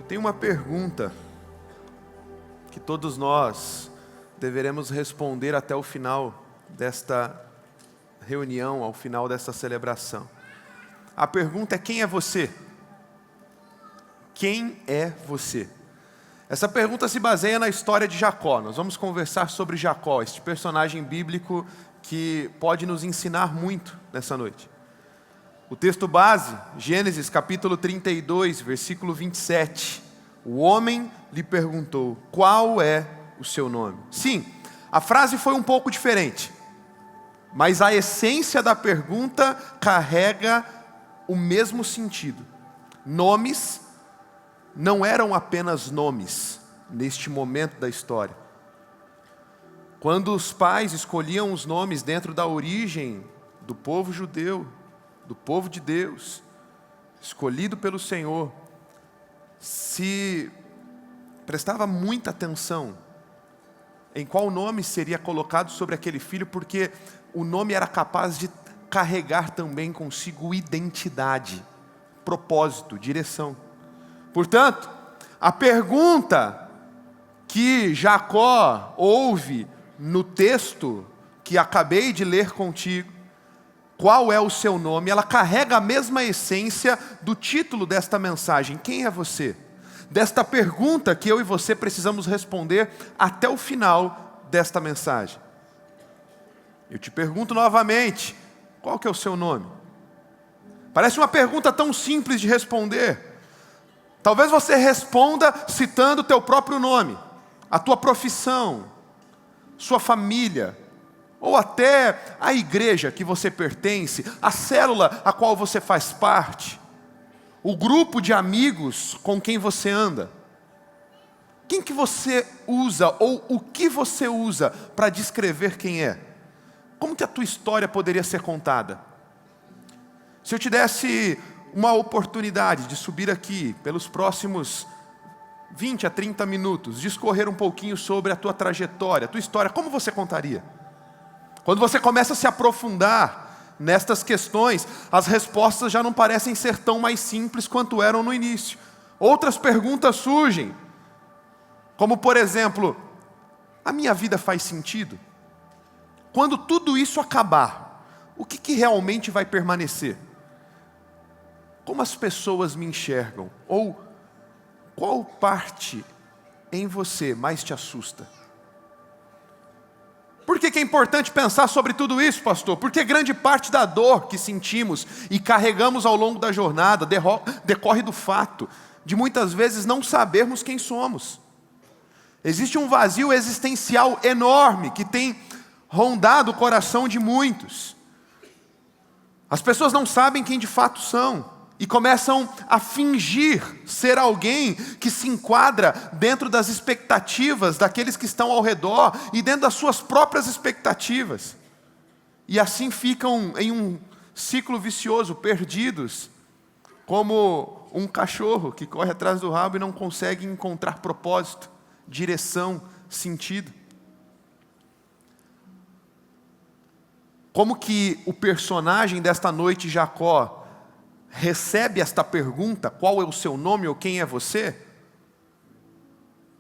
Tem uma pergunta que todos nós deveremos responder até o final desta reunião, ao final desta celebração. A pergunta é: quem é você? Quem é você? Essa pergunta se baseia na história de Jacó. Nós vamos conversar sobre Jacó, este personagem bíblico que pode nos ensinar muito nessa noite. O texto base, Gênesis capítulo 32, versículo 27. O homem lhe perguntou: qual é o seu nome? Sim, a frase foi um pouco diferente, mas a essência da pergunta carrega o mesmo sentido. Nomes não eram apenas nomes neste momento da história. Quando os pais escolhiam os nomes dentro da origem do povo judeu, do povo de Deus, escolhido pelo Senhor, se prestava muita atenção em qual nome seria colocado sobre aquele filho, porque o nome era capaz de carregar também consigo identidade, propósito, direção. Portanto, a pergunta que Jacó ouve no texto que acabei de ler contigo, qual é o seu nome? Ela carrega a mesma essência do título desta mensagem: quem é você? Desta pergunta que eu e você precisamos responder até o final desta mensagem. Eu te pergunto novamente: qual que é o seu nome? Parece uma pergunta tão simples de responder. Talvez você responda citando o teu próprio nome, a tua profissão, sua família, ou até a igreja que você pertence, a célula a qual você faz parte, o grupo de amigos com quem você anda. Quem que você usa ou o que você usa para descrever quem é? Como que a tua história poderia ser contada? Se eu te desse uma oportunidade de subir aqui pelos próximos 20 a 30 minutos, discorrer um pouquinho sobre a tua trajetória, a tua história, como você contaria? Quando você começa a se aprofundar nestas questões, as respostas já não parecem ser tão mais simples quanto eram no início. Outras perguntas surgem, como por exemplo: a minha vida faz sentido? Quando tudo isso acabar, o que realmente vai permanecer? Como as pessoas me enxergam? Ou qual parte em você mais te assusta? Por que é importante pensar sobre tudo isso, pastor? Porque grande parte da dor que sentimos e carregamos ao longo da jornada decorre do fato de muitas vezes não sabermos quem somos. Existe um vazio existencial enorme que tem rondado o coração de muitos. As pessoas não sabem quem de fato são e começam a fingir ser alguém que se enquadra dentro das expectativas daqueles que estão ao redor e dentro das suas próprias expectativas. E assim ficam em um ciclo vicioso, perdidos, como um cachorro que corre atrás do rabo e não consegue encontrar propósito, direção, sentido. Como que o personagem desta noite, Jacó, recebe esta pergunta: qual é o seu nome ou quem é você?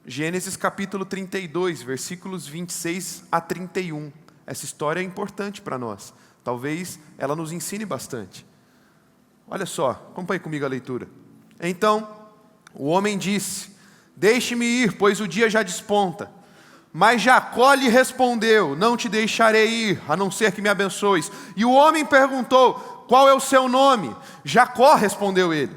Gênesis capítulo 32, versículos 26 a 31. Essa história é importante para nós. Talvez ela nos ensine bastante. Olha só, acompanhe comigo a leitura. Então, o homem disse: deixe-me ir, pois o dia já desponta. Mas Jacó lhe respondeu: não te deixarei ir, a não ser que me abençoes. E o homem perguntou: qual é o seu nome? Jacó, respondeu ele.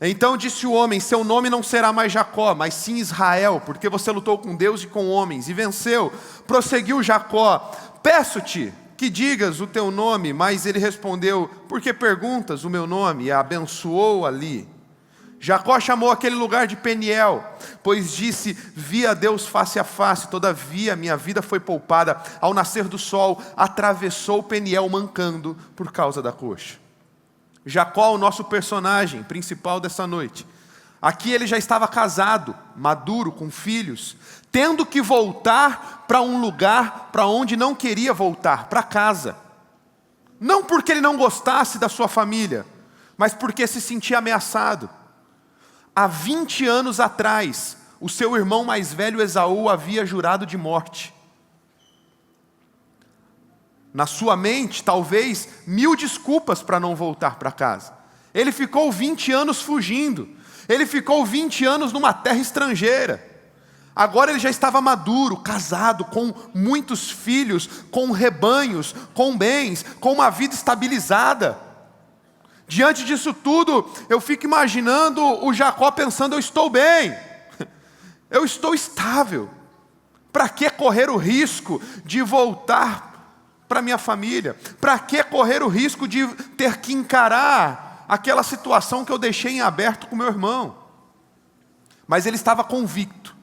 Então disse o homem: seu nome não será mais Jacó, mas sim Israel, porque você lutou com Deus e com homens e venceu. Prosseguiu Jacó: peço-te que digas o teu nome. Mas ele respondeu: por que perguntas o meu nome? E abençoou ali. Jacó chamou aquele lugar de Peniel, pois disse: vi a Deus face a face, todavia minha vida foi poupada. Ao nascer do sol, atravessou Peniel mancando por causa da coxa. Jacó, o nosso personagem principal dessa noite. Aqui ele já estava casado, maduro, com filhos, tendo que voltar para um lugar para onde não queria voltar, para casa. Não porque ele não gostasse da sua família, mas porque se sentia ameaçado. há 20 anos atrás, o seu irmão mais velho Esaú havia jurado de morte. Na sua mente, talvez, 1000 desculpas para não voltar para casa. Ele ficou 20 anos fugindo. Ele ficou 20 anos numa terra estrangeira. Agora ele já estava maduro, casado, com muitos filhos, com rebanhos, com bens, com uma vida estabilizada. Diante disso tudo, eu fico imaginando o Jacó pensando: eu estou bem, eu estou estável. Para que correr o risco de voltar para minha família? Para que correr o risco de ter que encarar aquela situação que eu deixei em aberto com meu irmão? Mas ele estava convicto.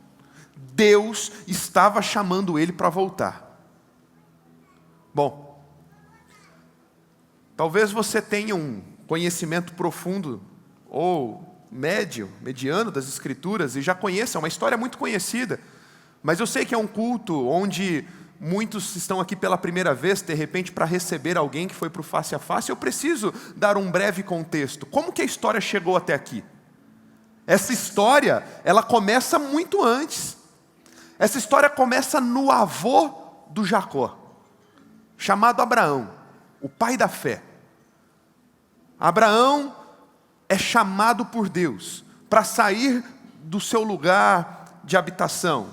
Deus estava chamando ele para voltar. Bom, talvez você tenha um conhecimento profundo ou mediano das Escrituras e já conheça, é uma história muito conhecida. Mas eu sei que é um culto onde muitos estão aqui pela primeira vez, de repente, para receber alguém que foi para o face a face. Eu preciso dar um breve contexto. Como que a história chegou até aqui? Essa história, ela começa muito antes. Essa história começa no avô do Jacó, chamado Abraão, o pai da fé. Abraão é chamado por Deus para sair do seu lugar de habitação,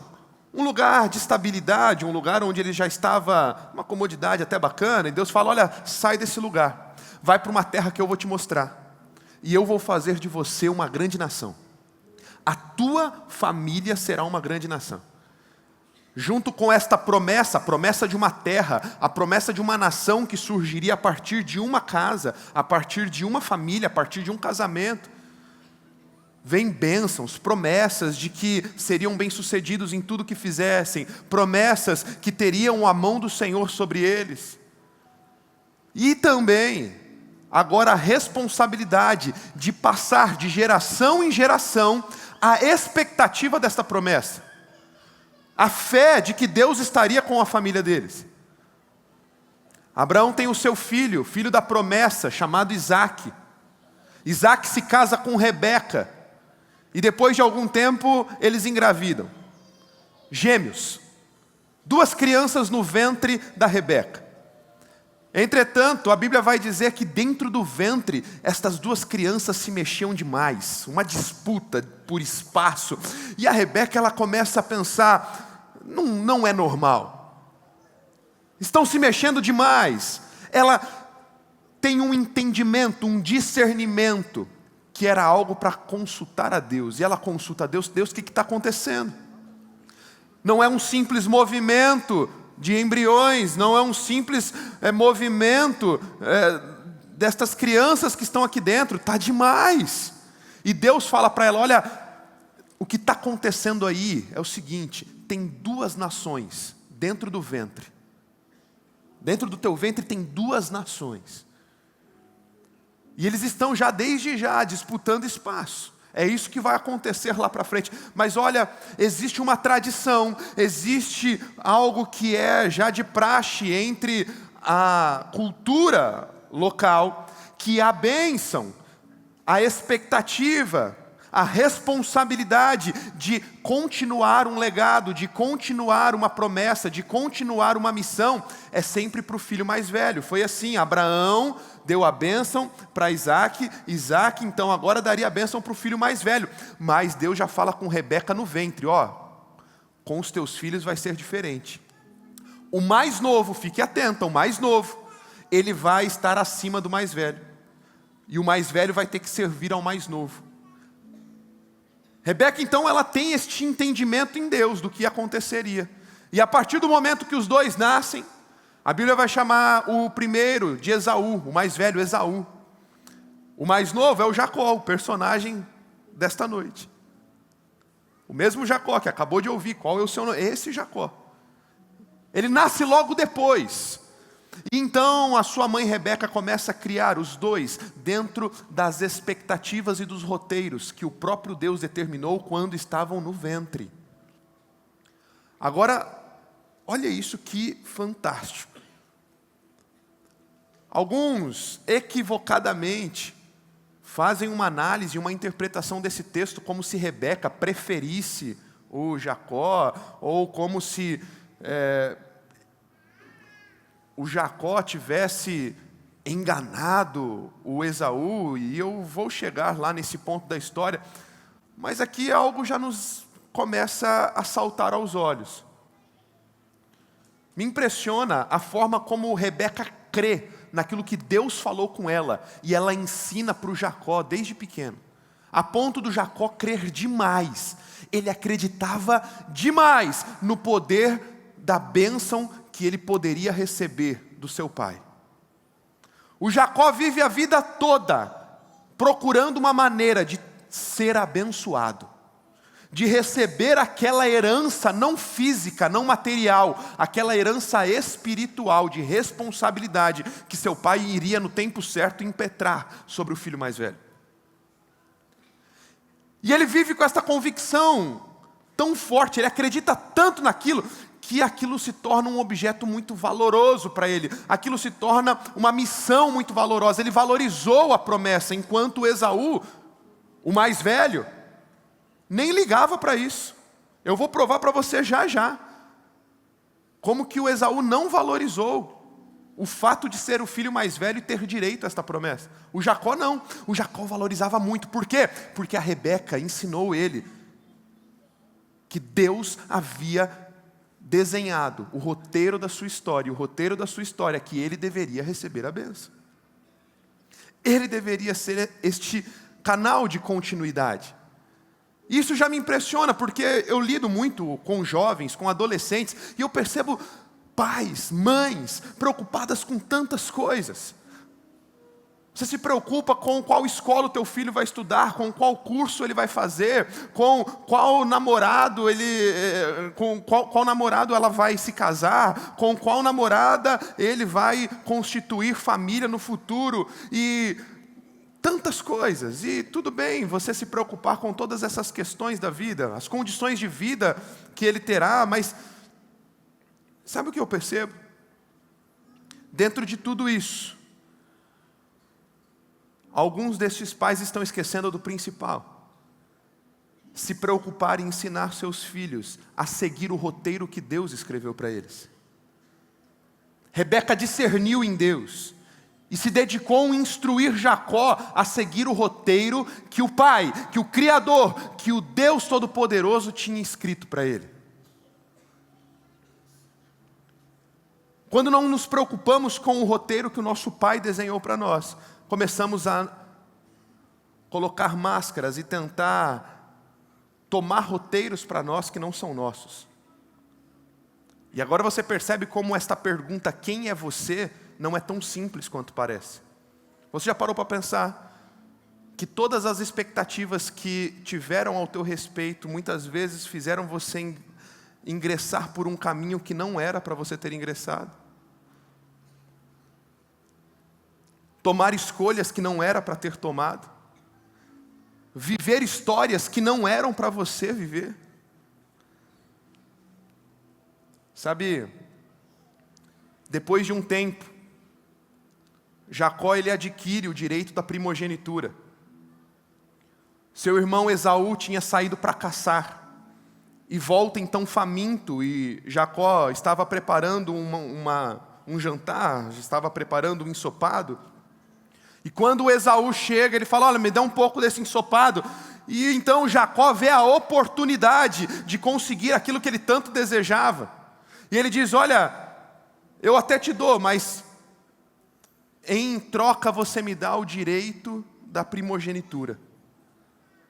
um lugar de estabilidade, um lugar onde ele já estava, uma comodidade até bacana, e Deus fala: olha, sai desse lugar, vai para uma terra que eu vou te mostrar, e eu vou fazer de você uma grande nação. A tua família será uma grande nação. Junto com esta promessa, a promessa de uma terra, a promessa de uma nação que surgiria a partir de uma casa, a partir de uma família, a partir de um casamento, vem bênçãos, promessas de que seriam bem-sucedidos em tudo que fizessem, promessas que teriam a mão do Senhor sobre eles. E também, agora, a responsabilidade de passar de geração em geração a expectativa desta promessa. A fé de que Deus estaria com a família deles. Abraão tem o seu filho, filho da promessa, chamado Isaque. Isaque se casa com Rebeca. E depois de algum tempo, eles engravidam. Gêmeos. 2 crianças no ventre da Rebeca. Entretanto, a Bíblia vai dizer que dentro do ventre, estas 2 crianças se mexiam demais. Uma disputa por espaço. E a Rebeca, ela começa a pensar: não é normal. Estão se mexendo demais. Ela tem um entendimento, um discernimento, que era algo para consultar a Deus. E ela consulta a Deus: Deus, o que está acontecendo? Não é um simples movimento de embriões, não é um simples movimento destas crianças que estão aqui dentro, está demais. E Deus fala para ela: olha, o que está acontecendo aí é o seguinte: tem 2 nações dentro do ventre. Dentro do teu ventre tem 2 nações. E eles estão já desde já disputando espaço. É isso que vai acontecer lá para frente. Mas olha, existe uma tradição, existe algo que é já de praxe entre a cultura local, que a bênção, a expectativa, a responsabilidade de continuar um legado, de continuar uma promessa, de continuar uma missão, é sempre para o filho mais velho. Foi assim: Abraão deu a bênção para Isaque, Isaque então agora daria a bênção para o filho mais velho. Mas Deus já fala com Rebeca no ventre: ó, com os teus filhos vai ser diferente. O mais novo, fique atento, o mais novo, ele vai estar acima do mais velho. E o mais velho vai ter que servir ao mais novo. Rebeca, então, ela tem este entendimento em Deus do que aconteceria. E a partir do momento que os 2 nascem, a Bíblia vai chamar o primeiro de Esaú, o mais velho Esaú. O mais novo é o Jacó, o personagem desta noite. O mesmo Jacó que acabou de ouvir, qual é o seu nome? Esse Jacó. Ele nasce logo depois. E então a sua mãe Rebeca começa a criar os 2 dentro das expectativas e dos roteiros que o próprio Deus determinou quando estavam no ventre. Agora, olha isso que fantástico. Alguns equivocadamente fazem uma análise, uma interpretação desse texto como se Rebeca preferisse o Jacó, ou como se o Jacó tivesse enganado o Esaú, e eu vou chegar lá nesse ponto da história, mas aqui algo já nos começa a saltar aos olhos. Me impressiona a forma como Rebeca crê naquilo que Deus falou com ela, e ela ensina para o Jacó desde pequeno, a ponto do Jacó crer demais. Ele acreditava demais no poder da bênção que ele poderia receber do seu pai. O Jacó vive a vida toda procurando uma maneira de ser abençoado, de receber aquela herança não física, não material, aquela herança espiritual de responsabilidade que seu pai iria no tempo certo impetrar sobre o filho mais velho. E ele vive com essa convicção tão forte, ele acredita tanto naquilo, que aquilo se torna um objeto muito valoroso para ele, aquilo se torna uma missão muito valorosa. Ele valorizou a promessa, enquanto Esaú, o mais velho, nem ligava para isso. Eu vou provar para você já já como que o Esaú não valorizou o fato de ser o filho mais velho e ter direito a esta promessa. O Jacó não, o Jacó valorizava muito. Por quê? Porque a Rebeca ensinou ele que Deus havia desenhado o roteiro da sua história, e o roteiro da sua história é que ele deveria receber a bênção. Ele deveria ser este canal de continuidade. Isso já me impressiona, porque eu lido muito com jovens, com adolescentes, e eu percebo pais, mães, preocupadas com tantas coisas. Você se preocupa com qual escola o teu filho vai estudar, com qual curso ele vai fazer, com qual namorado qual namorado ela vai se casar, com qual namorada ele vai constituir família no futuro, e tantas coisas. E tudo bem você se preocupar com todas essas questões da vida, as condições de vida que ele terá, mas sabe o que eu percebo? Dentro de tudo isso, alguns destes pais estão esquecendo do principal: se preocupar em ensinar seus filhos a seguir o roteiro que Deus escreveu para eles. Rebeca discerniu em Deus e se dedicou a instruir Jacó a seguir o roteiro que o Pai, que o Criador, que o Deus Todo-Poderoso tinha escrito para ele. Quando não nos preocupamos com o roteiro que o nosso Pai desenhou para nós, começamos a colocar máscaras e tentar tomar roteiros para nós que não são nossos. E agora você percebe como esta pergunta, quem é você, não é tão simples quanto parece. Você já parou para pensar que todas as expectativas que tiveram ao teu respeito, muitas vezes fizeram você ingressar por um caminho que não era para você ter ingressado? Tomar escolhas que não era para ter tomado? Viver histórias que não eram para você viver? Sabe, depois de um tempo, Jacó ele adquire o direito da primogenitura. Seu irmão Esaú tinha saído para caçar e volta então faminto, e Jacó estava preparando um jantar, estava preparando um ensopado. E quando o Esaú chega, ele fala: olha, me dá um pouco desse ensopado. E então Jacó vê a oportunidade de conseguir aquilo que ele tanto desejava. E ele diz: olha, eu até te dou, mas em troca você me dá o direito da primogenitura.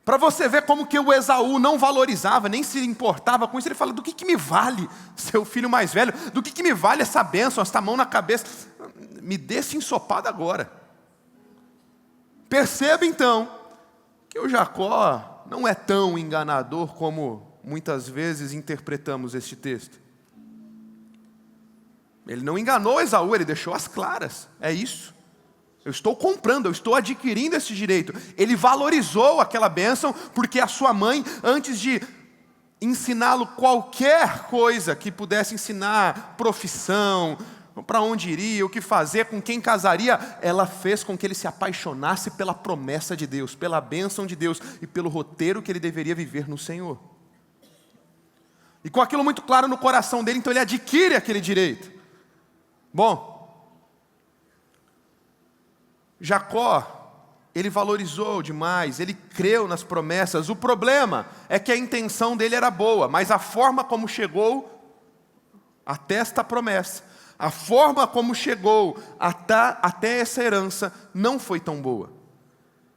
Para você ver como que o Esaú não valorizava, nem se importava com isso. Ele fala: do que me vale seu filho mais velho? Do que me vale essa bênção, essa mão na cabeça? Me dê esse ensopado agora. Perceba então que o Jacó não é tão enganador como muitas vezes interpretamos este texto. Ele não enganou Esaú, ele deixou as claras. É isso. Eu estou comprando, eu estou adquirindo esse direito. Ele valorizou aquela bênção, porque a sua mãe, antes de ensiná-lo qualquer coisa que pudesse ensinar, profissão, para onde iria, o que fazer, com quem casaria, ela fez com que ele se apaixonasse pela promessa de Deus, pela bênção de Deus e pelo roteiro que ele deveria viver no Senhor. E com aquilo muito claro no coração dele, então ele adquire aquele direito. Bom, Jacó, ele valorizou demais, ele creu nas promessas. O problema é que a intenção dele era boa, mas a forma como chegou até esta promessa, a forma como chegou até essa herança não foi tão boa.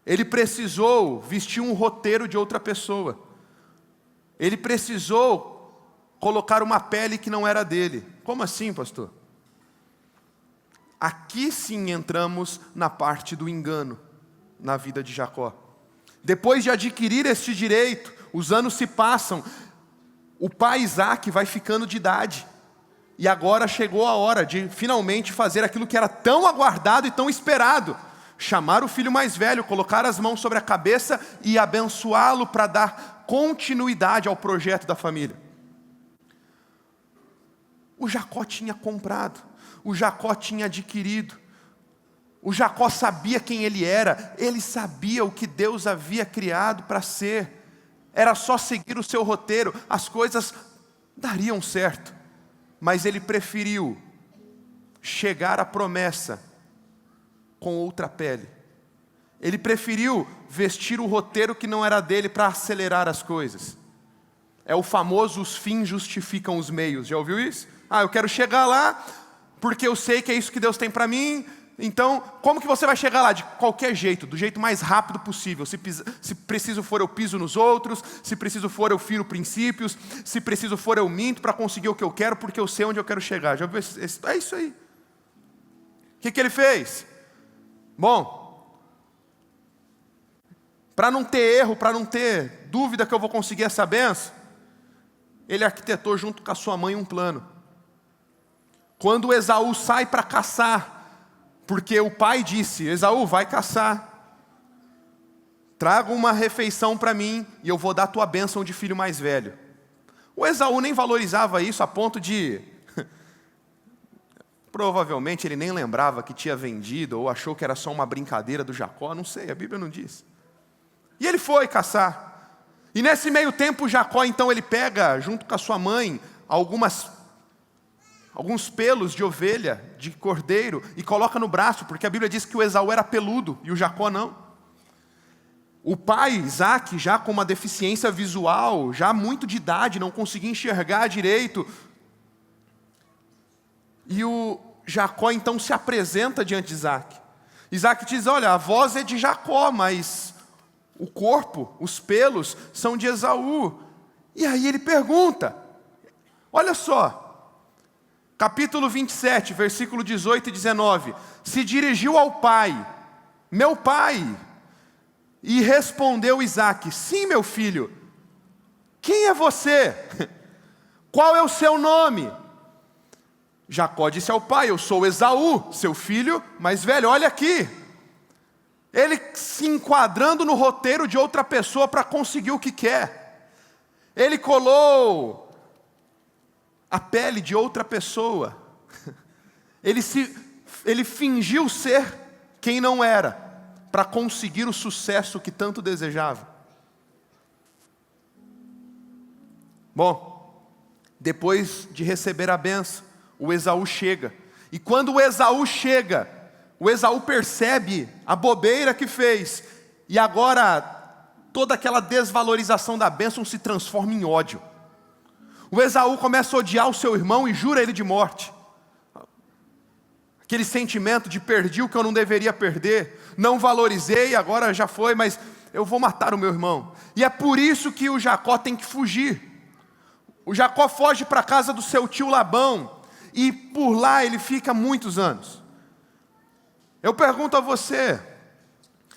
Ele precisou vestir um roteiro de outra pessoa. Ele precisou colocar uma pele que não era dele. Como assim, pastor? Aqui sim entramos na parte do engano na vida de Jacó. Depois de adquirir este direito, os anos se passam, o pai Isaac vai ficando de idade, e agora chegou a hora de finalmente fazer aquilo que era tão aguardado e tão esperado: chamar o filho mais velho, colocar as mãos sobre a cabeça e abençoá-lo para dar continuidade ao projeto da família. O Jacó tinha comprado, o Jacó tinha adquirido, o Jacó sabia quem ele era, ele sabia o que Deus havia criado para ser. Era só seguir o seu roteiro, as coisas dariam certo. Mas ele preferiu chegar à promessa com outra pele. Ele preferiu vestir o roteiro que não era dele para acelerar as coisas. É o famoso: os fins justificam os meios. Já ouviu isso? Eu quero chegar lá porque eu sei que é isso que Deus tem para mim. Então, como que você vai chegar lá? De qualquer jeito, do jeito mais rápido possível. Se preciso for, eu piso nos outros. Se preciso for, eu firo princípios. Se preciso for, eu minto para conseguir o que eu quero, porque eu sei onde eu quero chegar. Já viu? É isso aí. O que ele fez? Bom, para não ter erro, para não ter dúvida que eu vou conseguir essa benção, ele arquitetou junto com a sua mãe um plano. Quando Esaú sai para caçar, porque o pai disse: Esaú, vai caçar, traga uma refeição para mim e eu vou dar a tua bênção de filho mais velho. O Esaú nem valorizava isso a ponto de... provavelmente ele nem lembrava que tinha vendido, ou achou que era só uma brincadeira do Jacó, não sei, a Bíblia não diz. E ele foi caçar. E nesse meio tempo Jacó então ele pega, junto com a sua mãe, alguns pelos de ovelha, de cordeiro, e coloca no braço, porque a Bíblia diz que o Esaú era peludo e o Jacó não. O pai Isaac, já com uma deficiência visual, já muito de idade, não conseguia enxergar direito. E o Jacó então se apresenta diante de Isaac. Isaac diz: olha, a voz é de Jacó, mas o corpo, os pelos, são de Esaú. E aí ele pergunta, olha só, capítulo 27, versículo 18 e 19. Se dirigiu ao pai: meu pai. E respondeu Isaac: sim, meu filho. Quem é você? Qual é o seu nome? Jacó disse ao pai: eu sou Esaú, seu filho mais velho. Olha aqui, ele se enquadrando no roteiro de outra pessoa para conseguir o que quer. Ele colou a pele de outra pessoa. Ele fingiu ser quem não era, para conseguir o sucesso que tanto desejava. Bom, depois de receber a bênção, o Esaú chega. E quando o Esaú chega, o Esaú percebe a bobeira que fez. E agora, toda aquela desvalorização da bênção se transforma em ódio. O Esaú começa a odiar o seu irmão e jura ele de morte. Aquele sentimento de perdi o que eu não deveria perder, não valorizei, agora já foi, mas eu vou matar o meu irmão. E é por isso que o Jacó tem que fugir. O Jacó foge para a casa do seu tio Labão, e por lá ele fica muitos anos. Eu pergunto a você,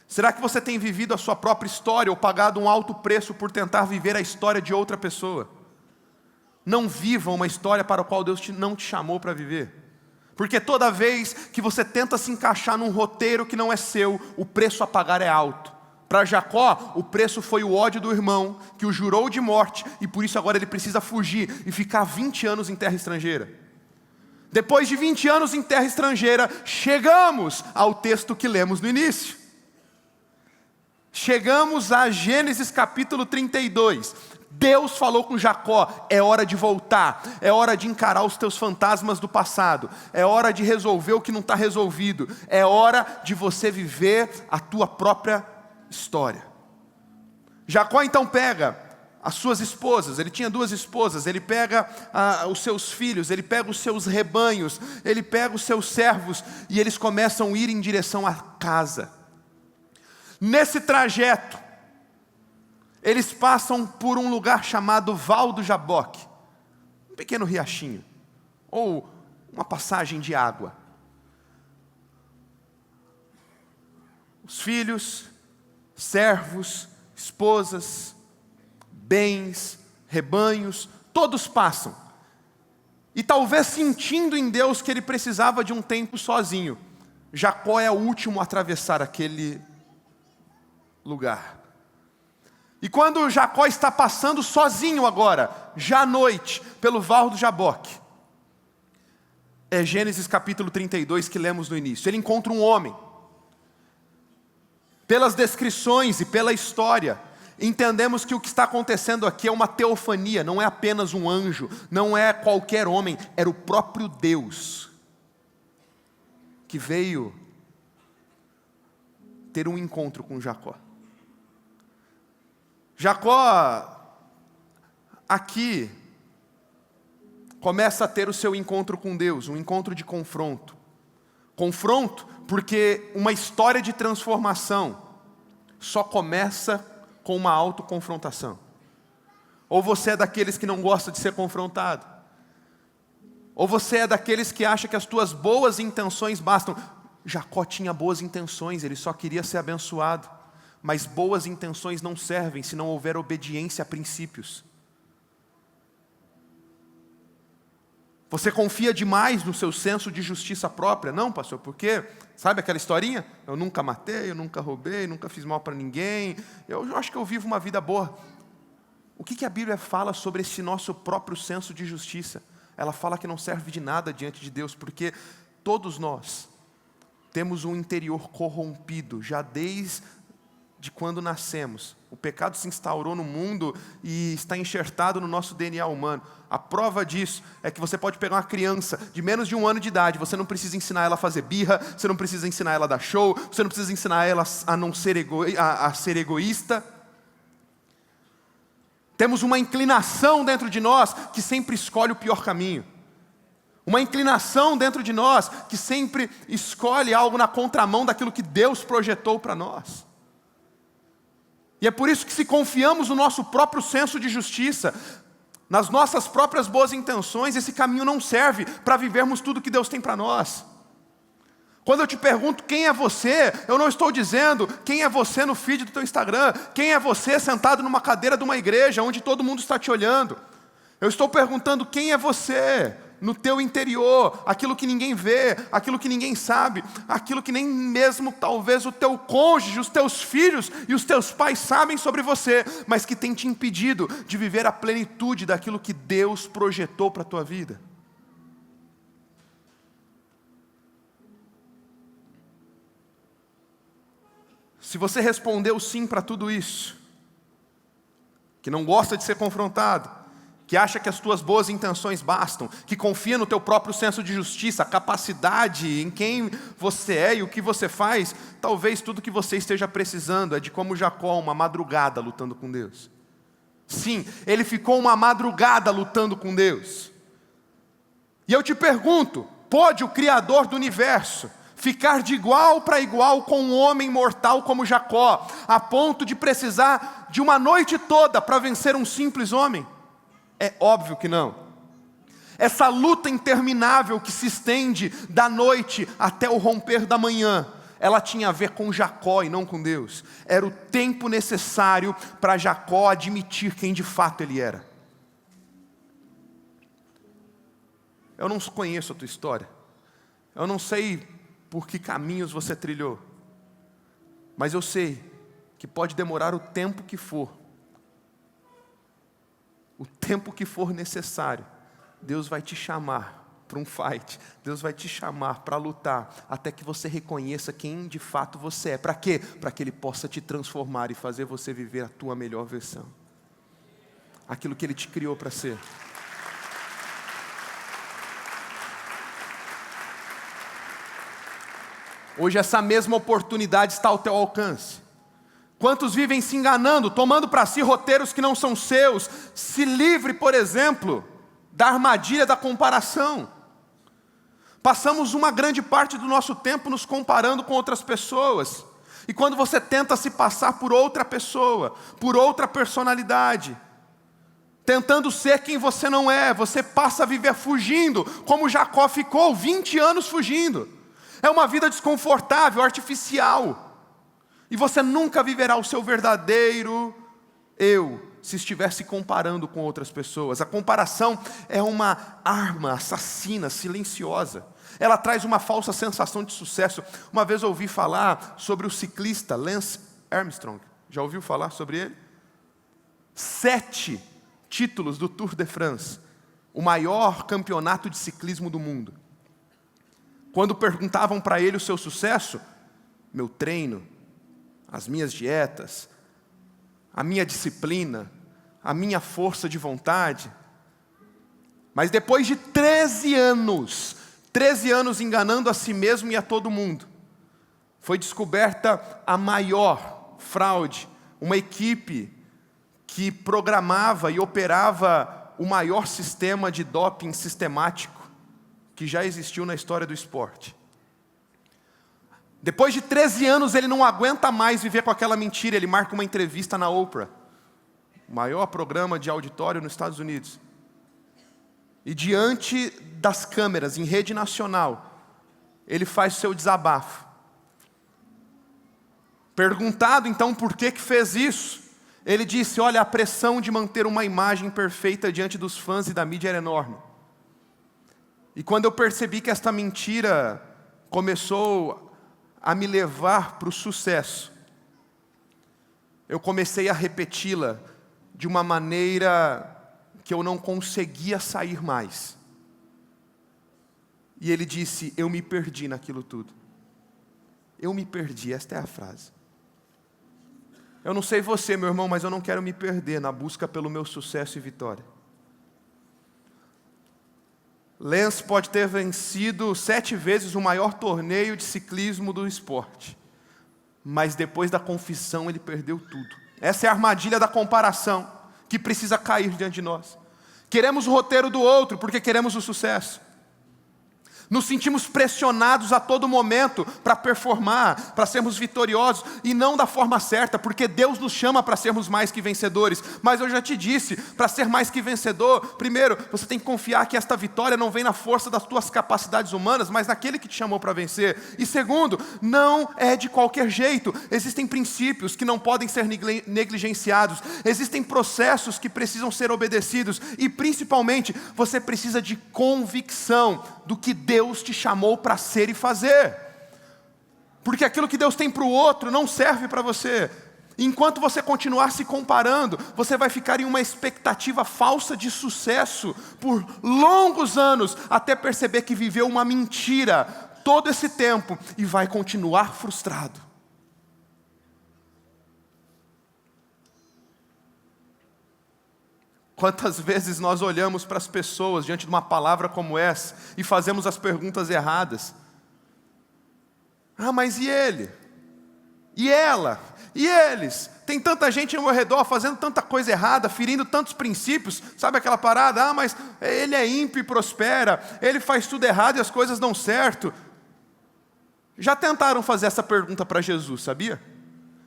será que você tem vivido a sua própria história, ou pagado um alto preço por tentar viver a história de outra pessoa? Não viva uma história para a qual Deus não te chamou para viver. Porque toda vez que você tenta se encaixar num roteiro que não é seu, o preço a pagar é alto. Para Jacó, o preço foi o ódio do irmão, que o jurou de morte, e por isso agora ele precisa fugir e ficar 20 anos em terra estrangeira. Depois de 20 anos em terra estrangeira, chegamos ao texto que lemos no início. Chegamos a Gênesis capítulo 32. Deus falou com Jacó: é hora de voltar, é hora de encarar os teus fantasmas do passado, é hora de resolver o que não está resolvido, é hora de você viver a tua própria história. Jacó então pega as suas esposas, ele tinha 2 esposas, ele pega os seus filhos, ele pega os seus rebanhos, ele pega os seus servos, e eles começam a ir em direção à casa. Nesse trajeto, eles passam por um lugar chamado Val do Jaboque, um pequeno riachinho, ou uma passagem de água. Os filhos, servos, esposas, bens, rebanhos, todos passam. E talvez sentindo em Deus que ele precisava de um tempo sozinho, Jacó é o último a atravessar aquele lugar. E quando Jacó está passando sozinho agora, já à noite, pelo Val do Jaboque, é Gênesis capítulo 32 que lemos no início. Ele encontra um homem. Pelas descrições e pela história, entendemos que o que está acontecendo aqui é uma teofania, não é apenas um anjo, não é qualquer homem, era o próprio Deus que veio ter um encontro com Jacó. Jacó, aqui, começa a ter o seu encontro com Deus, um encontro de confronto. Confronto porque uma história de transformação só começa com uma autoconfrontação. Ou você é daqueles que não gosta de ser confrontado, ou você é daqueles que acha que as tuas boas intenções bastam. Jacó tinha boas intenções, ele só queria ser abençoado. Mas boas intenções não servem se não houver obediência a princípios. Você confia demais no seu senso de justiça própria? Não, pastor, porque, sabe aquela historinha? Eu nunca matei, eu nunca roubei, nunca fiz mal para ninguém, eu acho que eu vivo uma vida boa. O que a Bíblia fala sobre esse nosso próprio senso de justiça? Ela fala que não serve de nada diante de Deus, porque todos nós temos um interior corrompido, já desde quando nascemos. O pecado se instaurou no mundo e está enxertado no nosso DNA humano. A prova disso é que você pode pegar uma criança de menos de 1 ano de idade, você não precisa ensinar ela a fazer birra, você não precisa ensinar ela a dar show, você não precisa ensinar ela a não ser a ser egoísta. Temos uma inclinação dentro de nós que sempre escolhe o pior caminho. Uma inclinação dentro de nós que sempre escolhe algo na contramão daquilo que Deus projetou para nós. E é por isso que, se confiamos no nosso próprio senso de justiça, nas nossas próprias boas intenções, esse caminho não serve para vivermos tudo que Deus tem para nós. Quando eu te pergunto quem é você, eu não estou dizendo quem é você no feed do teu Instagram, quem é você sentado numa cadeira de uma igreja onde todo mundo está te olhando. Eu estou perguntando quem é você no teu interior, aquilo que ninguém vê, aquilo que ninguém sabe, aquilo que nem mesmo talvez o teu cônjuge, os teus filhos e os teus pais sabem sobre você, mas que tem te impedido de viver a plenitude daquilo que Deus projetou para a tua vida. Se você respondeu sim para tudo isso, que não gosta de ser confrontado, que acha que as tuas boas intenções bastam, que confia no teu próprio senso de justiça, capacidade em quem você é e o que você faz, talvez tudo que você esteja precisando é de como Jacó, uma madrugada lutando com Deus. Sim, ele ficou uma madrugada lutando com Deus. E eu te pergunto, pode o Criador do universo ficar de igual para igual com um homem mortal como Jacó, a ponto de precisar de uma noite toda para vencer um simples homem? É óbvio que não. Essa luta interminável que se estende da noite até o romper da manhã, ela tinha a ver com Jacó e não com Deus. Era o tempo necessário para Jacó admitir quem de fato ele era. Eu não conheço a tua história, eu não sei por que caminhos você trilhou, mas eu sei que pode demorar o tempo que for, o tempo que for necessário, Deus vai te chamar para um fight. Deus vai te chamar para lutar, até que você reconheça quem de fato você é. Para quê? Para que Ele possa te transformar e fazer você viver a tua melhor versão. Aquilo que Ele te criou para ser. Hoje essa mesma oportunidade está ao teu alcance. Quantos vivem se enganando, tomando para si roteiros que não são seus? Se livre, por exemplo, da armadilha da comparação. Passamos uma grande parte do nosso tempo nos comparando com outras pessoas. E quando você tenta se passar por outra pessoa, por outra personalidade, tentando ser quem você não é, você passa a viver fugindo, como Jacó ficou 20 anos fugindo. É uma vida desconfortável, artificial. E você nunca viverá o seu verdadeiro eu, se estiver se comparando com outras pessoas. A comparação é uma arma assassina, silenciosa. Ela traz uma falsa sensação de sucesso. Uma vez eu ouvi falar sobre o ciclista Lance Armstrong. Já ouviu falar sobre ele? 7 títulos do Tour de France. O maior campeonato de ciclismo do mundo. Quando perguntavam para ele o seu sucesso, meu treino, as minhas dietas, a minha disciplina, a minha força de vontade. Mas depois de 13 anos enganando a si mesmo e a todo mundo, foi descoberta a maior fraude, uma equipe que programava e operava o maior sistema de doping sistemático que já existiu na história do esporte. Depois de 13 anos, ele não aguenta mais viver com aquela mentira. Ele marca uma entrevista na Oprah, o maior programa de auditório nos Estados Unidos. E diante das câmeras, em rede nacional, ele faz o seu desabafo. Perguntado então por que fez isso, ele disse: olha, a pressão de manter uma imagem perfeita diante dos fãs e da mídia era enorme. E quando eu percebi que esta mentira começou a me levar para o sucesso, eu comecei a repeti-la de uma maneira que eu não conseguia sair mais. E ele disse: eu me perdi naquilo tudo. Eu me perdi, esta é a frase. Eu não sei você, meu irmão, mas eu não quero me perder na busca pelo meu sucesso e vitória. Lance pode ter vencido 7 vezes o maior torneio de ciclismo do esporte, mas depois da confissão ele perdeu tudo. Essa é a armadilha da comparação que precisa cair diante de nós. Queremos o roteiro do outro porque queremos o sucesso. Nos sentimos pressionados a todo momento para performar, para sermos vitoriosos, e não da forma certa, porque Deus nos chama para sermos mais que vencedores. Mas eu já te disse, para ser mais que vencedor, primeiro, você tem que confiar que esta vitória não vem na força das tuas capacidades humanas, mas naquele que te chamou para vencer. E segundo, não é de qualquer jeito. Existem princípios que não podem ser negligenciados. Existem processos que precisam ser obedecidos. E principalmente, você precisa de convicção do que Deus te chamou para ser e fazer. Porque aquilo que Deus tem para o outro não serve para você. Enquanto você continuar se comparando, você vai ficar em uma expectativa falsa de sucesso por longos anos, até perceber que viveu uma mentira todo esse tempo e vai continuar frustrado. Quantas vezes nós olhamos para as pessoas diante de uma palavra como essa e fazemos as perguntas erradas? Ah, mas e ele? E ela? E eles? Tem tanta gente ao meu redor fazendo tanta coisa errada, ferindo tantos princípios. Sabe aquela parada? Ah, mas ele é ímpio e prospera, ele faz tudo errado e as coisas dão certo. Já tentaram fazer essa pergunta para Jesus, sabia?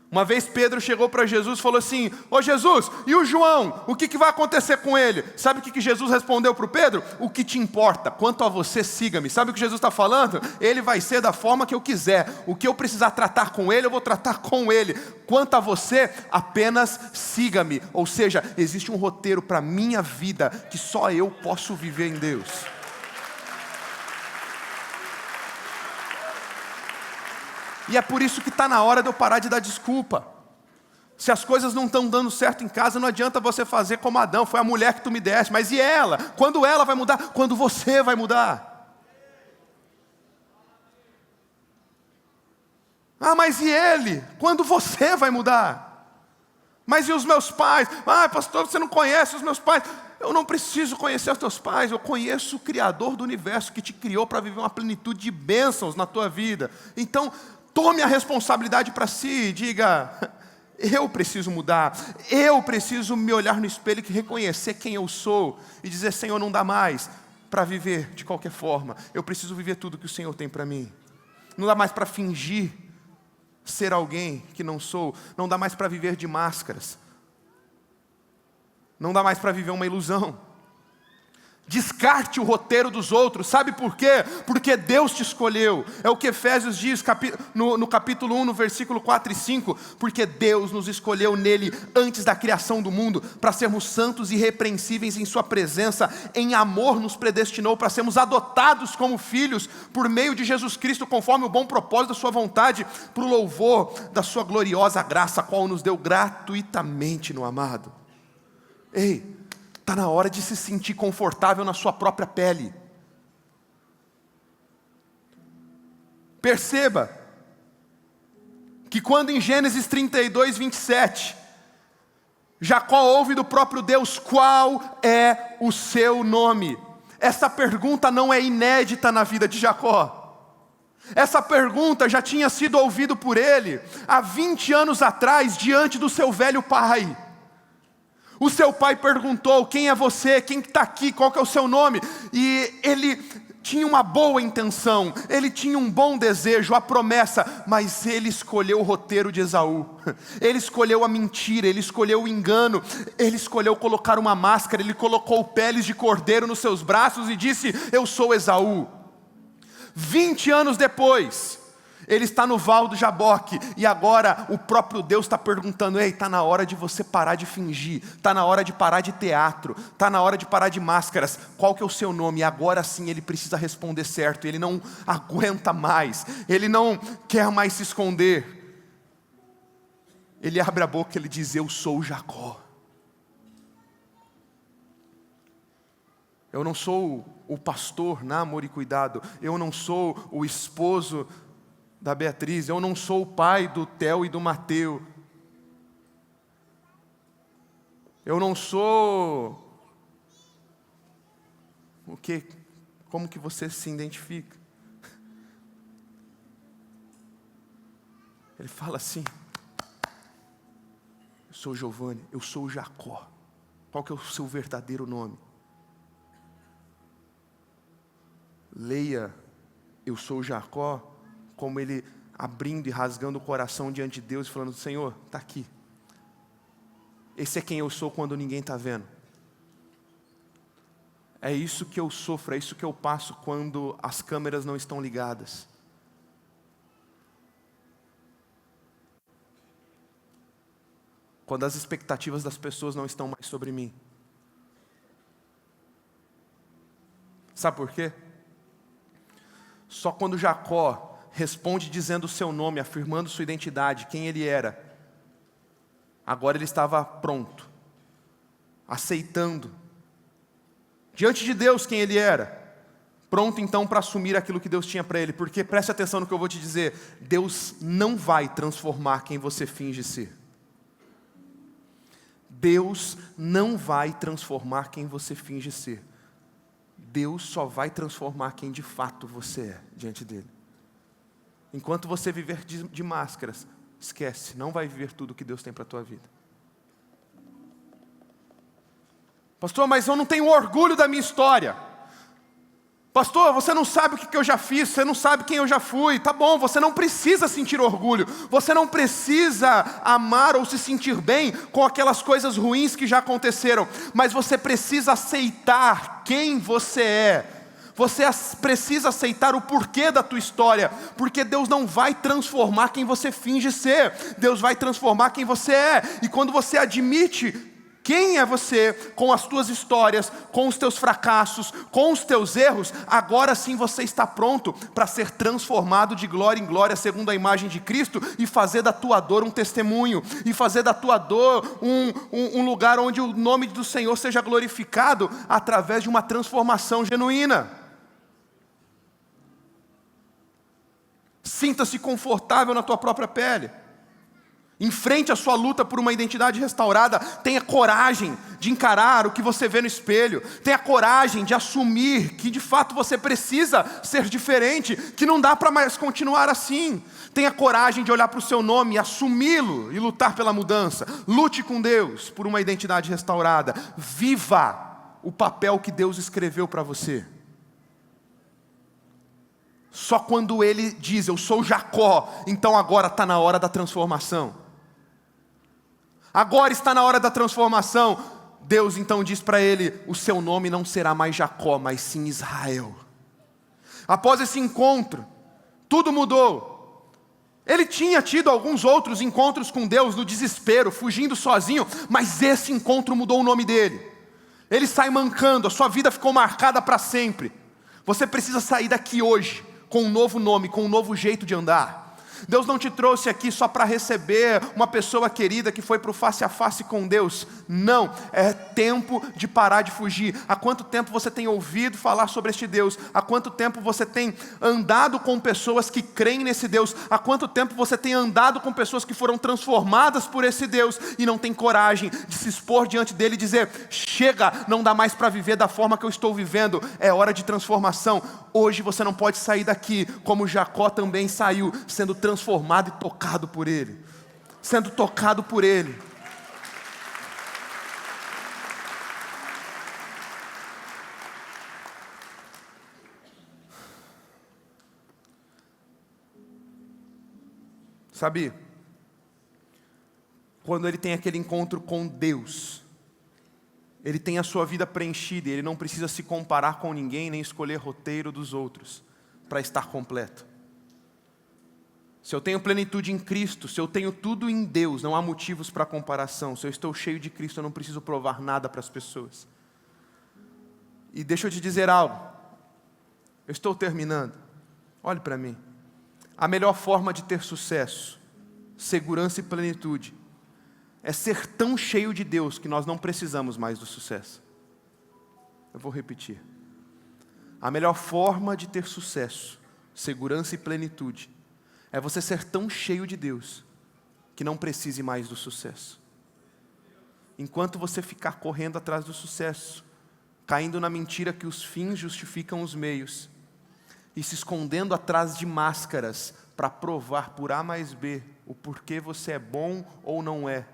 Uma vez Pedro chegou para Jesus e falou assim: ô Jesus, e o João? O que vai acontecer com ele? Sabe o que Jesus respondeu para o Pedro? O que te importa? Quanto a você, siga-me. Sabe o que Jesus está falando? Ele vai ser da forma que eu quiser. O que eu precisar tratar com ele, eu vou tratar com ele. Quanto a você, apenas siga-me. Ou seja, existe um roteiro para a minha vida que só eu posso viver em Deus. E é por isso que está na hora de eu parar de dar desculpa. Se as coisas não estão dando certo em casa, não adianta você fazer como Adão. Foi a mulher que tu me deste, mas e ela? Quando ela vai mudar? Quando você vai mudar? Ah, mas e ele? Quando você vai mudar? Mas e os meus pais? Ah, pastor, você não conhece os meus pais. Eu não preciso conhecer os teus pais, eu conheço o Criador do universo que te criou para viver uma plenitude de bênçãos na tua vida. Então, tome a responsabilidade para si e diga: eu preciso mudar, eu preciso me olhar no espelho e reconhecer quem eu sou e dizer: Senhor, não dá mais para viver de qualquer forma, eu preciso viver tudo que o Senhor tem para mim. Não dá mais para fingir ser alguém que não sou, não dá mais para viver de máscaras. Não dá mais para viver uma ilusão. Descarte o roteiro dos outros. Sabe por quê? Porque Deus te escolheu. É o que Efésios diz no capítulo 1, no versículo 4 e 5. Porque Deus nos escolheu nele antes da criação do mundo, para sermos santos e irrepreensíveis em sua presença. Em amor nos predestinou para sermos adotados como filhos por meio de Jesus Cristo, conforme o bom propósito da sua vontade, para o louvor da sua gloriosa graça, a qual nos deu gratuitamente no amado. Ei, está na hora de se sentir confortável na sua própria pele. Perceba que quando em Gênesis 32, 27, Jacó ouve do próprio Deus: qual é o seu nome? Essa pergunta não é inédita na vida de Jacó. Essa pergunta já tinha sido ouvida por ele há 20 anos atrás, diante do seu velho pai. O seu pai perguntou: quem é você? Quem está aqui? Qual que é o seu nome? E ele tinha uma boa intenção, ele tinha um bom desejo, a promessa, mas ele escolheu o roteiro de Esaú. Ele escolheu a mentira, ele escolheu o engano, ele escolheu colocar uma máscara, ele colocou peles de cordeiro nos seus braços e disse: eu sou Esaú. 20 anos depois, ele está no Val do Jaboque, e agora o próprio Deus está perguntando: ei, está na hora de você parar de fingir, está na hora de parar de teatro, está na hora de parar de máscaras. Qual que é o seu nome? E agora sim ele precisa responder certo, ele não aguenta mais, ele não quer mais se esconder. Ele abre a boca e ele diz: eu sou Jacó. Eu não sou o pastor na Amor e Cuidado, eu não sou o esposo da Beatriz, eu não sou o pai do Theo e do Mateu, eu não sou o que? Como que você se identifica? Ele fala assim: eu sou Giovanni, eu sou Jacó. Qual que é o seu verdadeiro nome? Leia eu sou Jacó como ele abrindo e rasgando o coração diante de Deus, falando: Senhor, está aqui. Esse é quem eu sou quando ninguém está vendo. É isso que eu sofro, é isso que eu passo quando as câmeras não estão ligadas. Quando as expectativas das pessoas não estão mais sobre mim. Sabe por quê? Só quando Jacó responde dizendo o seu nome, afirmando sua identidade, quem ele era, agora ele estava pronto, aceitando, diante de Deus quem ele era, pronto então para assumir aquilo que Deus tinha para ele. Porque preste atenção no que eu vou te dizer: Deus não vai transformar quem você finge ser. Deus não vai transformar quem você finge ser. Deus só vai transformar quem de fato você é diante dele. Enquanto você viver de máscaras, esquece, não vai viver tudo que Deus tem para a tua vida. Pastor, mas eu não tenho orgulho da minha história. Pastor, você não sabe o que eu já fiz, você não sabe quem eu já fui. Tá bom, você não precisa sentir orgulho, você não precisa amar ou se sentir bem com aquelas coisas ruins que já aconteceram, mas você precisa aceitar quem você é. Você precisa aceitar o porquê da tua história, porque Deus não vai transformar quem você finge ser, Deus vai transformar quem você é. E quando você admite quem é você, com as tuas histórias, com os teus fracassos, com os teus erros, agora sim você está pronto para ser transformado de glória em glória, segundo a imagem de Cristo, e fazer da tua dor um testemunho, e fazer da tua dor um lugar onde o nome do Senhor seja glorificado, através de uma transformação genuína. Sinta-se confortável na tua própria pele. Enfrente a sua luta por uma identidade restaurada. Tenha coragem de encarar o que você vê no espelho. Tenha coragem de assumir que de fato você precisa ser diferente, que não dá para mais continuar assim. Tenha coragem de olhar para o seu nome, assumi-lo e lutar pela mudança. Lute com Deus por uma identidade restaurada. Viva o papel que Deus escreveu para você. Só quando Ele diz, eu sou Jacó, então agora está na hora da transformação. Agora está na hora da transformação. Deus então diz para ele, o seu nome não será mais Jacó, mas sim Israel. Após esse encontro, tudo mudou. Ele tinha tido alguns outros encontros com Deus no desespero, fugindo sozinho, mas esse encontro mudou o nome dele. Ele sai mancando, a sua vida ficou marcada para sempre. Você precisa sair daqui hoje, com um novo nome, com um novo jeito de andar. Deus não te trouxe aqui só para receber uma pessoa querida que foi para o face a face com Deus. Não, é tempo de parar de fugir. Há quanto tempo você tem ouvido falar sobre este Deus? Há quanto tempo você tem andado com pessoas que creem nesse Deus? Há quanto tempo você tem andado com pessoas que foram transformadas por esse Deus e não tem coragem de se expor diante dele e dizer, chega, não dá mais para viver da forma que eu estou vivendo, é hora de transformação. Hoje você não pode sair daqui como Jacó também saiu, sendo transformado e tocado por Ele. Sendo tocado por Ele. Sabe, quando ele tem aquele encontro com Deus, ele tem a sua vida preenchida e ele não precisa se comparar com ninguém, nem escolher roteiro dos outros para estar completo. Se eu tenho plenitude em Cristo, se eu tenho tudo em Deus, não há motivos para comparação. Se eu estou cheio de Cristo, eu não preciso provar nada para as pessoas. E deixa eu te dizer algo. Eu estou terminando. Olhe para mim. A melhor forma de ter sucesso, segurança e plenitude é ser tão cheio de Deus que nós não precisamos mais do sucesso. Eu vou repetir. A melhor forma de ter sucesso, segurança e plenitude é você ser tão cheio de Deus que não precise mais do sucesso. Enquanto você ficar correndo atrás do sucesso, caindo na mentira que os fins justificam os meios, e se escondendo atrás de máscaras para provar por A mais B o porquê você é bom ou não é,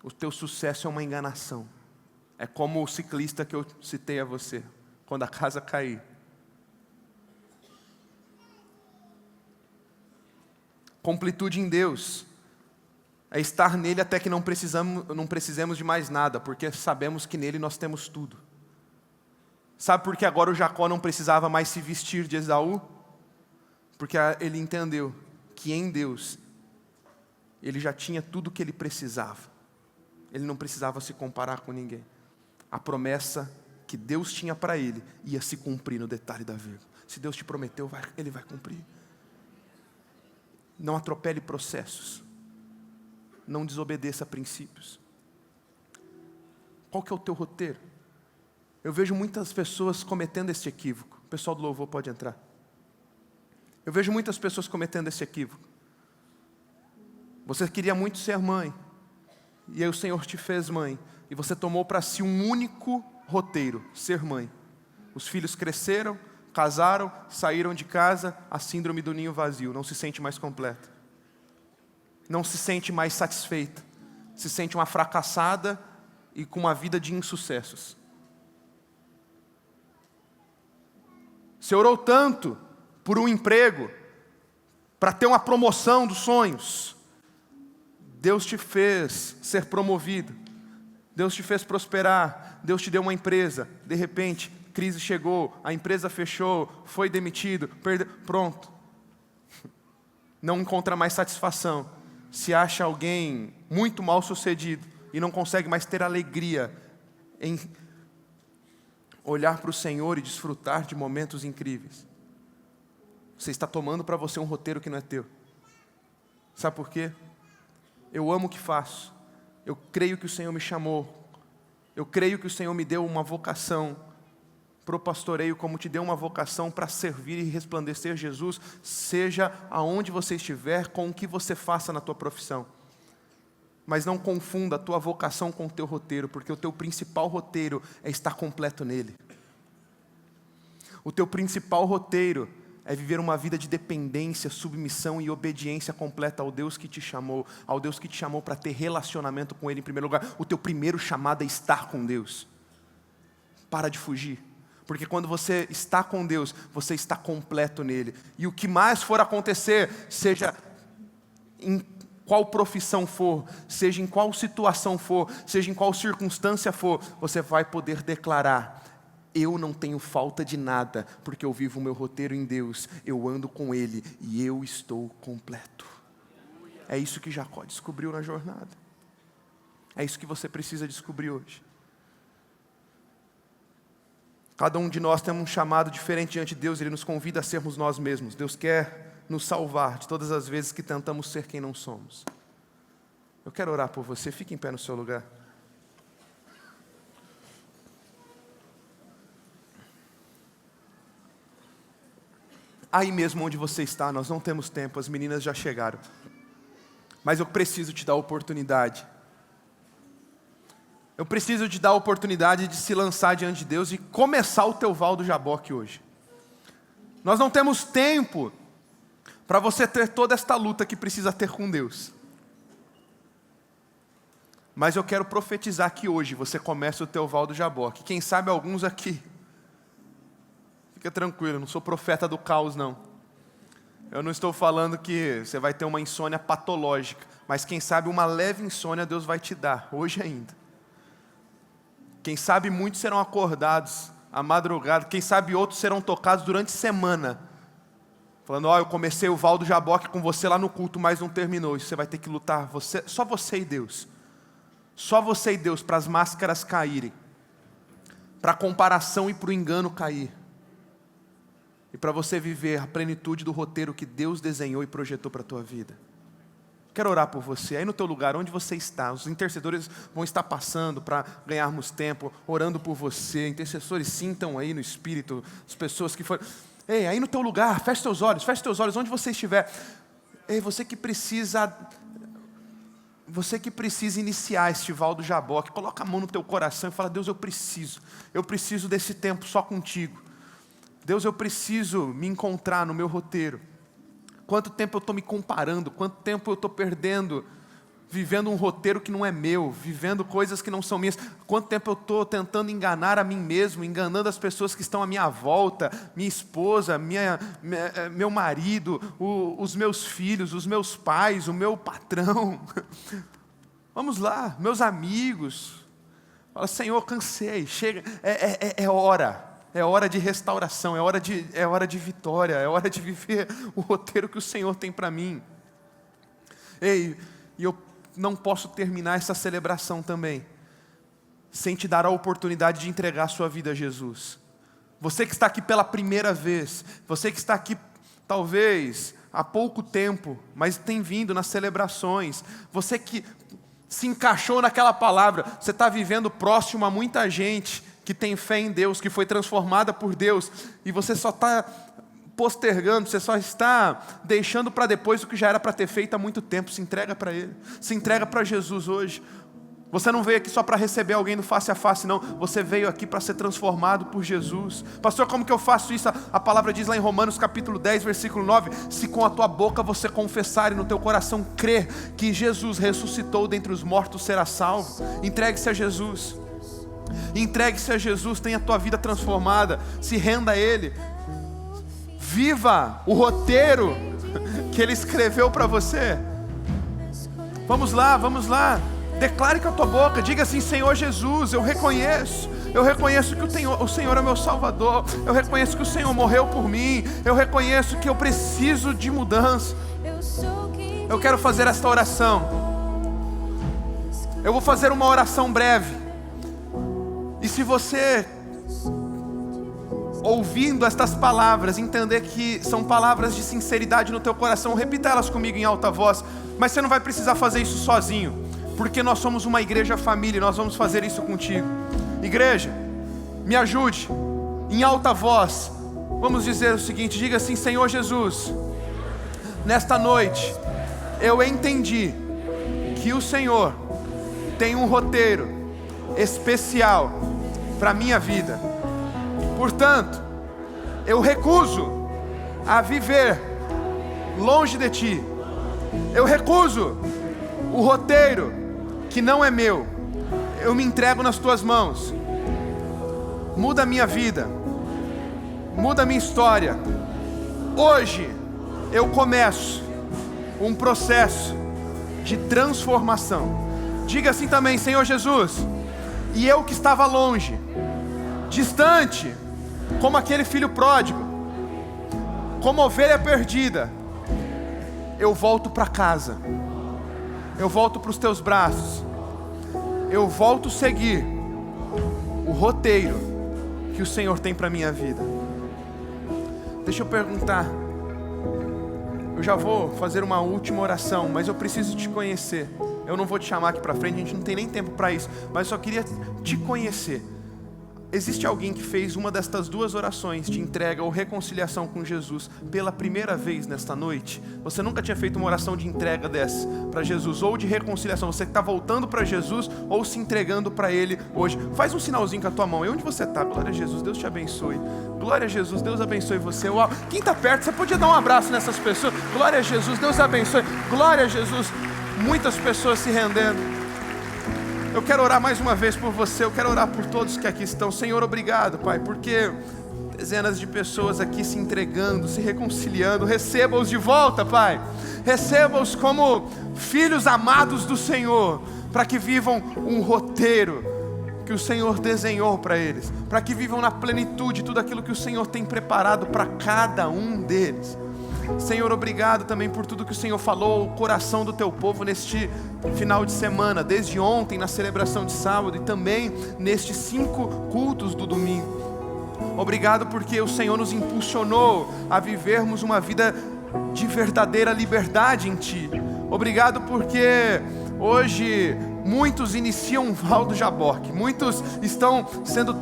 o teu sucesso é uma enganação. É como o ciclista que eu citei a você, quando a casa cair. Completude em Deus é estar nele até que não precisemos de mais nada, porque sabemos que nele nós temos tudo. Sabe por que agora o Jacó não precisava mais se vestir de Esaú? Porque ele entendeu que em Deus ele já tinha tudo o que ele precisava. Ele não precisava se comparar com ninguém. A promessa que Deus tinha para ele ia se cumprir no detalhe da vírgula. Se Deus te prometeu, Ele vai cumprir. Não atropele processos. Não desobedeça a princípios. Qual que é o teu roteiro? Eu vejo muitas pessoas cometendo esse equívoco. O pessoal do louvor pode entrar. Eu vejo muitas pessoas cometendo esse equívoco. Você queria muito ser mãe. E aí o Senhor te fez mãe. E você tomou para si um único roteiro, ser mãe. Os filhos cresceram, casaram, saíram de casa, a síndrome do ninho vazio. Não se sente mais completa. Não se sente mais satisfeita. Se sente uma fracassada e com uma vida de insucessos. Você orou tanto por um emprego, para ter uma promoção dos sonhos. Deus te fez ser promovido. Deus te fez prosperar. Deus te deu uma empresa. De repente, crise chegou, a empresa fechou, foi demitido, pronto. Não encontra mais satisfação. Se acha alguém muito mal sucedido e não consegue mais ter alegria em olhar para o Senhor e desfrutar de momentos incríveis. Você está tomando para você um roteiro que não é teu. Sabe por quê? Eu amo o que faço. Eu creio que o Senhor me chamou. Eu creio que o Senhor me deu uma vocação pro pastoreio, como te deu uma vocação para servir e resplandecer Jesus, seja aonde você estiver, com o que você faça na tua profissão. Mas não confunda a tua vocação com o teu roteiro, porque o teu principal roteiro é estar completo nele. O teu principal roteiro é viver uma vida de dependência, submissão e obediência completa ao Deus que te chamou, para ter relacionamento com Ele em primeiro lugar. O teu primeiro chamado é estar com Deus. Para de fugir, porque quando você está com Deus, você está completo nele. E o que mais for acontecer, seja em qual profissão for, seja em qual situação for, seja em qual circunstância for, você vai poder declarar: eu não tenho falta de nada, porque eu vivo o meu roteiro em Deus, eu ando com Ele e eu estou completo. É isso que Jacó descobriu na jornada. É isso que você precisa descobrir hoje. Cada um de nós tem um chamado diferente diante de Deus, Ele nos convida a sermos nós mesmos. Deus quer nos salvar de todas as vezes que tentamos ser quem não somos. Eu quero orar por você, fique em pé no seu lugar. Aí mesmo onde você está, nós não temos tempo, as meninas já chegaram. Mas eu preciso te dar a oportunidade. Eu preciso te dar a oportunidade de se lançar diante de Deus e começar o teu Val do Jaboque hoje. Nós não temos tempo para você ter toda esta luta que precisa ter com Deus. Mas eu quero profetizar que hoje você começa o teu Val do Jaboque. Quem sabe alguns aqui. Fica tranquilo, eu não sou profeta do caos não. Eu não estou falando que você vai ter uma insônia patológica. Mas quem sabe uma leve insônia Deus vai te dar, hoje ainda. Quem sabe muitos serão acordados à madrugada. Quem sabe outros serão tocados durante a semana. Falando: eu comecei o Val do Jaboque com você lá no culto, mas não terminou. Isso você vai ter que lutar, só você e Deus. Só você e Deus, para as máscaras caírem. Para a comparação e para o engano cair. E para você viver a plenitude do roteiro que Deus desenhou e projetou para a tua vida. Quero orar por você, aí no teu lugar, onde você está. Os intercessores vão estar passando para ganharmos tempo, orando por você. Intercessores, sintam aí no Espírito, as pessoas que foram... Ei, aí no teu lugar, feche teus olhos, onde você estiver. Ei, você que precisa iniciar este Val do Jaboque, coloca a mão no teu coração e fala: Deus, eu preciso desse tempo só contigo. Deus, eu preciso me encontrar no meu roteiro. Quanto tempo eu estou me comparando, quanto tempo eu estou perdendo, vivendo um roteiro que não é meu, vivendo coisas que não são minhas. Quanto tempo eu estou tentando enganar a mim mesmo, enganando as pessoas que estão à minha volta, minha esposa, meu marido, os meus filhos, os meus pais, o meu patrão. Vamos lá, meus amigos. Fala: Senhor, cansei, chega, é hora. É hora de restauração, é hora de vitória, é hora de viver o roteiro que o Senhor tem para mim. Ei, e eu não posso terminar essa celebração também sem te dar a oportunidade de entregar a sua vida a Jesus. Você que está aqui pela primeira vez, você que está aqui talvez há pouco tempo, mas tem vindo nas celebrações, você que se encaixou naquela palavra, você está vivendo próximo a muita gente que tem fé em Deus, que foi transformada por Deus, e você só está postergando, você só está deixando para depois o que já era para ter feito há muito tempo. Se entrega para Ele, se entrega para Jesus hoje. Você não veio aqui só para receber alguém no face a face, não. Você veio aqui para ser transformado por Jesus. Pastor, como que eu faço isso? A palavra diz lá em Romanos capítulo 10, versículo 9: se com a tua boca você confessar e no teu coração crer que Jesus ressuscitou dentre os mortos, será salvo. Entregue-se a Jesus. Entregue-se a Jesus, tenha a tua vida transformada, se renda a Ele, viva o roteiro que Ele escreveu para você. Vamos lá, declare com a tua boca, diga assim: Senhor Jesus, eu reconheço que o Senhor é meu Salvador, eu reconheço que o Senhor morreu por mim, eu reconheço que eu preciso de mudança. Eu quero fazer esta oração, eu vou fazer uma oração breve. E se você, ouvindo estas palavras, entender que são palavras de sinceridade no teu coração, repita elas comigo em alta voz. Mas você não vai precisar fazer isso sozinho, porque nós somos uma igreja família e nós vamos fazer isso contigo. Igreja, me ajude. em alta voz, vamos dizer o seguinte, diga assim: Senhor Jesus, nesta noite, eu entendi que o Senhor tem um roteiro especial para a minha vida. Portanto, eu recuso a viver longe de Ti. Eu recuso o roteiro que não é meu. Eu me entrego nas Tuas mãos. Muda a minha vida, muda a minha história. Hoje eu começo um processo de transformação. Diga assim também: Senhor Jesus, e eu que estava longe, distante, como aquele filho pródigo, como ovelha perdida, eu volto para casa, eu volto para os Teus braços, eu volto a seguir o roteiro que o Senhor tem para a minha vida. Deixa eu perguntar, eu já vou fazer uma última oração, mas eu preciso te conhecer. Eu não vou te chamar aqui para frente, a gente não tem nem tempo para isso, mas eu só queria te conhecer. Existe alguém que fez uma destas duas orações de entrega ou reconciliação com Jesus pela primeira vez nesta noite? Você nunca tinha feito uma oração de entrega dessa para Jesus, ou de reconciliação. Você está voltando para Jesus ou se entregando para Ele hoje. Faz um sinalzinho com a tua mão. E onde você está? Glória a Jesus, Deus te abençoe. Glória a Jesus, Deus abençoe você. Uau. Quem está perto, você podia dar um abraço nessas pessoas. Glória a Jesus, Deus abençoe. Glória a Jesus. Muitas pessoas se rendendo. Eu quero orar mais uma vez por você, eu quero orar por todos que aqui estão. Senhor, obrigado, Pai, porque dezenas de pessoas aqui se entregando, se reconciliando. Receba-os de volta, Pai. Receba-os como filhos amados do Senhor, para que vivam um roteiro que o Senhor desenhou para eles, para que vivam na plenitude tudo aquilo que o Senhor tem preparado para cada um deles. Senhor, obrigado também por tudo que o Senhor falou ao coração do Teu povo neste final de semana, desde ontem na celebração de sábado e também nestes 5 cultos do domingo. Obrigado porque o Senhor nos impulsionou a vivermos uma vida de verdadeira liberdade em Ti. Obrigado porque hoje muitos iniciam um val do Jaboque, muitos estão sendo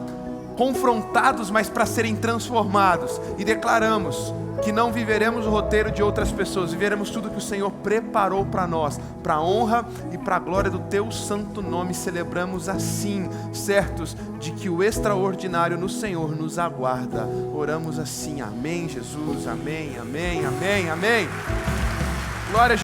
confrontados, mas para serem transformados, e declaramos que não viveremos o roteiro de outras pessoas, viveremos tudo que o Senhor preparou para nós, para a honra e para a glória do Teu santo nome. Celebramos assim, certos de que o extraordinário no Senhor nos aguarda. Oramos assim, amém, Jesus, amém, amém, amém, amém. Glória a